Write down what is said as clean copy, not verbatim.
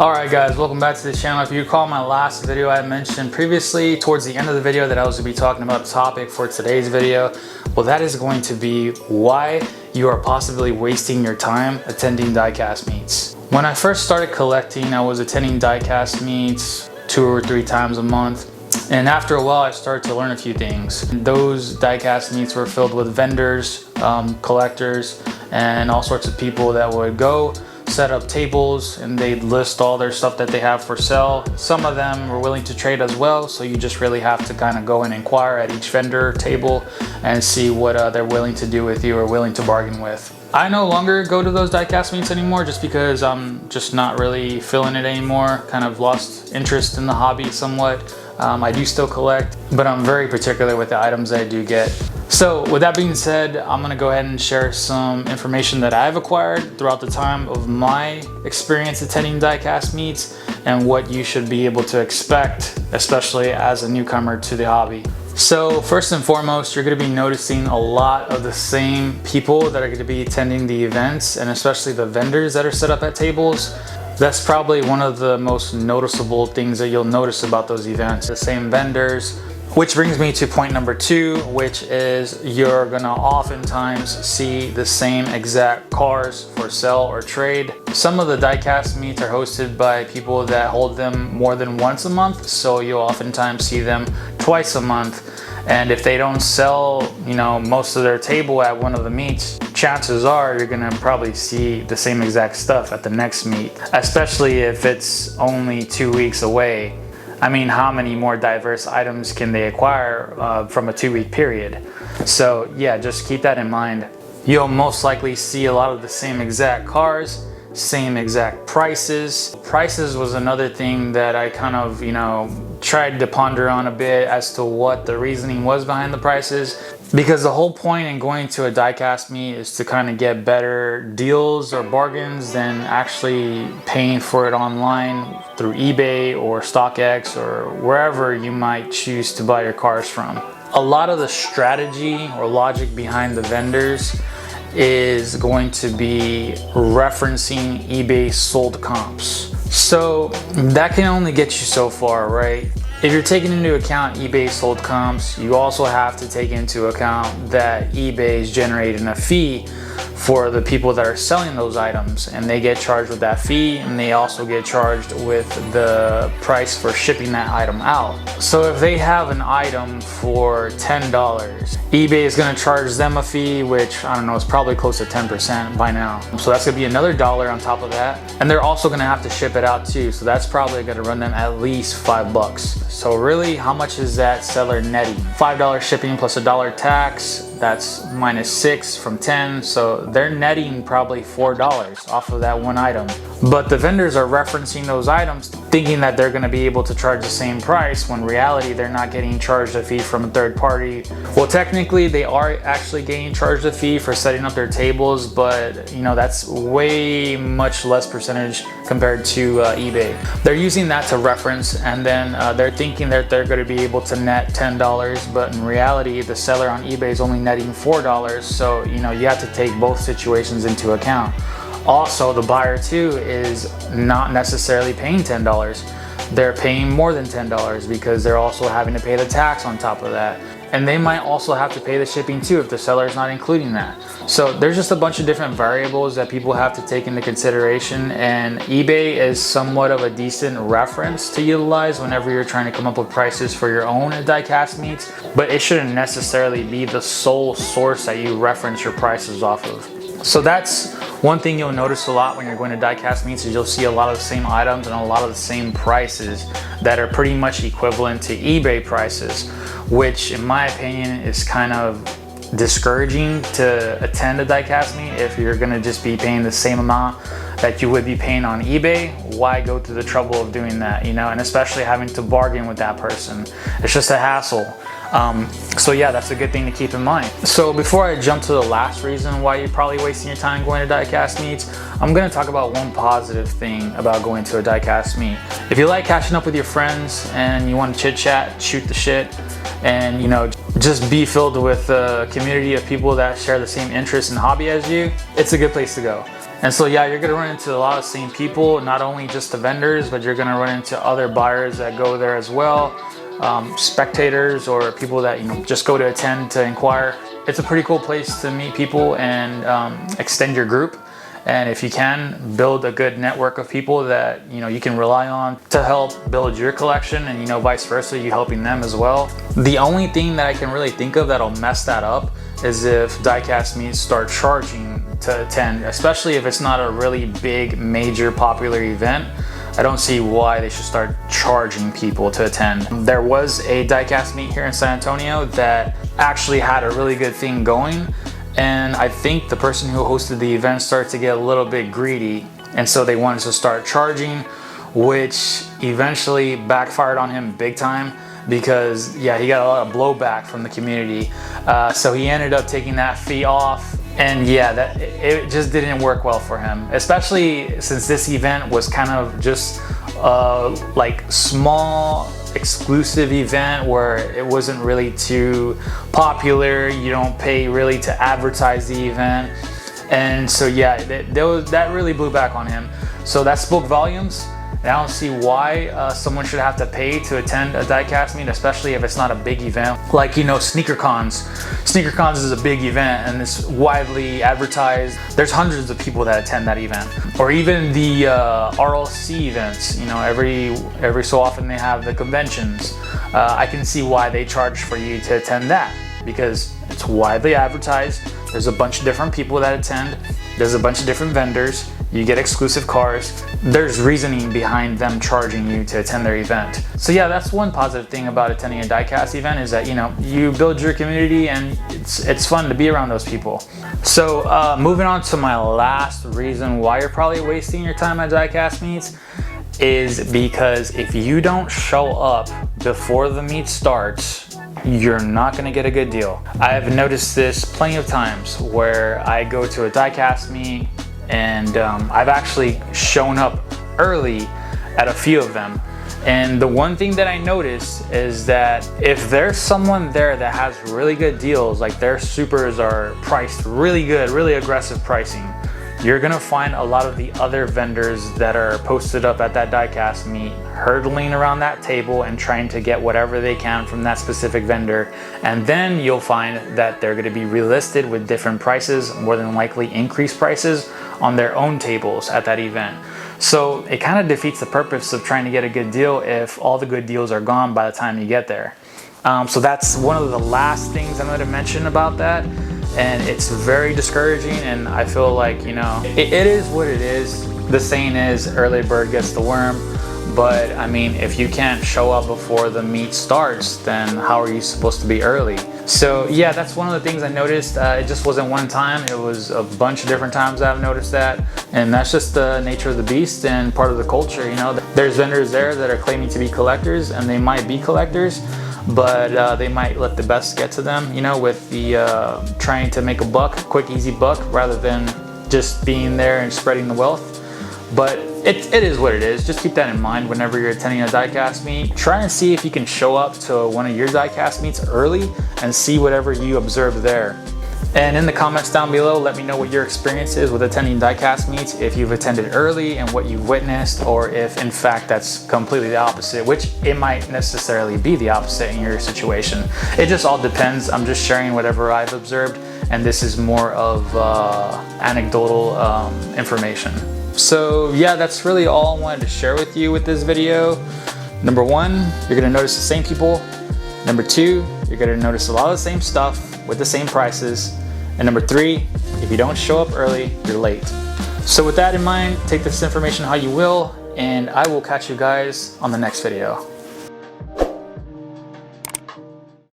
Alright guys, welcome back to the channel. If you recall my last video, I mentioned previously towards the end of the video that I was going to be talking about a topic for today's video. Well, that is going to be why you are possibly wasting your time attending diecast meets. When I first started collecting, I was attending diecast meets 2 or 3 times a month. And after a while, I started to learn a few things. Those diecast meets were filled with vendors, collectors, and all sorts of people that would go set up tables and they'd list all their stuff that they have for sale. Some of them were willing to trade as well, so you just really have to kind of go and inquire at each vendor table and see what they're willing to do with you or willing to bargain with. I no longer go to those diecast meets anymore just because I'm just not really feeling it anymore. Kind of lost interest in the hobby somewhat. I do still collect, but I'm very particular with the items that I do get. So with that being said, I'm gonna go ahead and share some information that I've acquired throughout the time of my experience attending diecast meets and what you should be able to expect, especially as a newcomer to the hobby. So first and foremost, you're gonna be noticing a lot of the same people that are gonna be attending the events, and especially the vendors that are set up at tables. That's probably one of the most noticeable things that you'll notice about those events, the same vendors. Which brings me to point number 2, which is you're gonna oftentimes see the same exact cars for sale or trade. Some of the diecast meets are hosted by people that hold them more than once a month, so you'll oftentimes see them twice a month. And if they don't sell, most of their table at one of the meets, chances are you're gonna probably see the same exact stuff at the next meet, especially if it's only 2 weeks away. I mean, how many more diverse items can they acquire from a 2-week period? So yeah, just keep that in mind. You'll most likely see a lot of the same exact cars, same exact prices. Prices was another thing that I kind of, tried to ponder on a bit as to what the reasoning was behind the prices. Because the whole point in going to a diecast meet is to kind of get better deals or bargains than actually paying for it online through eBay or StockX or wherever you might choose to buy your cars from. A lot of the strategy or logic behind the vendors is going to be referencing eBay sold comps. So that can only get you so far, right? If you're taking into account eBay sold comps, you also have to take into account that eBay is generating a fee for the people that are selling those items, and they get charged with that fee, and they also get charged with the price for shipping that item out. So if they have an item for $10, eBay is going to charge them a fee, which I don't know, is probably close to 10% by now. So that's going to be another $1 on top of that, and they're also going to have to ship it out too. So that's probably going to run them at least $5. So really, how much is that seller netting? $5 shipping plus $1 tax, that's minus 6 from 10. So they're netting probably $4 off of that one item. But the vendors are referencing those items thinking that they're gonna be able to charge the same price, when in reality they're not getting charged a fee from a third party. Well, technically they are actually getting charged a fee for setting up their tables, but that's way much less percentage compared to eBay. They're using that to reference, and then they're thinking that they're going to be able to net $10, but in reality the seller on eBay is only netting $4. So you have to take both situations into account. Also, the buyer too is not necessarily paying $10. They're paying more than $10 because they're also having to pay the tax on top of that. And they might also have to pay the shipping too if the seller is not including that. So there's just a bunch of different variables that people have to take into consideration, and eBay is somewhat of a decent reference to utilize whenever you're trying to come up with prices for your own diecast meets, but it shouldn't necessarily be the sole source that you reference your prices off of. So that's one thing you'll notice a lot when you're going to diecast meets, is you'll see a lot of the same items and a lot of the same prices that are pretty much equivalent to eBay prices, which in my opinion is kind of discouraging to attend a diecast meet. If you're gonna just be paying the same amount that you would be paying on eBay, why go through the trouble of doing that, and especially having to bargain with that person. It's just a hassle. So yeah, that's a good thing to keep in mind. So before I jump to the last reason why you're probably wasting your time going to diecast meets, I'm going to talk about one positive thing about going to a diecast meet. If you like catching up with your friends and you want to chit chat, shoot the shit, and just be filled with a community of people that share the same interests and hobby as you, it's a good place to go. And so yeah, you're gonna run into a lot of the same people, not only just the vendors, but you're gonna run into other buyers that go there as well, spectators or people that just go to attend to inquire. It's a pretty cool place to meet people and extend your group. And if you can, build a good network of people that you can rely on to help build your collection, and vice versa, you helping them as well. The only thing that I can really think of that'll mess that up is if diecast meets start charging to attend, especially if it's not a really big, major, popular event. I don't see why they should start charging people to attend. There was a diecast meet here in San Antonio that actually had a really good thing going, and I think the person who hosted the event started to get a little bit greedy, and so they wanted to start charging, which eventually backfired on him big time, because yeah, he got a lot of blowback from the community. So he ended up taking that fee off, and yeah, it just didn't work well for him, especially since this event was kind of just like small exclusive event where it wasn't really too popular. You don't pay really to advertise the event, and so yeah, that really blew back on him. So that spoke volumes. And I don't see why someone should have to pay to attend a diecast meet, especially if it's not a big event. Like, sneaker cons. Sneaker cons is a big event and it's widely advertised. There's hundreds of people that attend that event. Or even the RLC events, every so often they have the conventions. I can see why they charge for you to attend that, because it's widely advertised. There's a bunch of different people that attend. There's a bunch of different vendors. You get exclusive cars. There's reasoning behind them charging you to attend their event. So yeah, that's one positive thing about attending a diecast event, is that you build your community and it's fun to be around those people. So moving on to my last reason why you're probably wasting your time at diecast meets, is because if you don't show up before the meet starts, you're not gonna get a good deal. I've noticed this plenty of times where I go to a diecast meet, and I've actually shown up early at a few of them. And the one thing that I notice is that if there's someone there that has really good deals, like their supers are priced really good, really aggressive pricing, you're gonna find a lot of the other vendors that are posted up at that diecast meet hurdling around that table and trying to get whatever they can from that specific vendor. And then you'll find that they're gonna be relisted with different prices, more than likely increased prices on their own tables at that event. So it kind of defeats the purpose of trying to get a good deal if all the good deals are gone by the time you get there. So that's one of the last things I'm going to mention about that. And it's very discouraging, and I feel like, it is what it is. The saying is early bird gets the worm. But I mean, if you can't show up before the meet starts, then how are you supposed to be early? So yeah, that's one of the things I noticed. It just wasn't one time, it was a bunch of different times I've noticed that. And that's just the nature of the beast and part of the culture. There's vendors there that are claiming to be collectors, and they might be collectors, but they might let the best get to them, with the trying to make a buck, quick, easy buck, rather than just being there and spreading the wealth. But it is what it is. Just keep that in mind whenever you're attending a diecast meet. Try and see if you can show up to one of your diecast meets early and see whatever you observe there. And in the comments down below, let me know what your experience is with attending diecast meets, if you've attended early and what you've witnessed, or if in fact that's completely the opposite, which it might necessarily be the opposite in your situation. It just all depends. I'm just sharing whatever I've observed, and this is more of anecdotal information. So yeah, that's really all I wanted to share with you with this video. Number one, you're gonna notice the same people. Number two, you're gonna notice a lot of the same stuff with the same prices. And number three, if you don't show up early, you're late. So with that in mind, take this information how you will, and I will catch you guys on the next video.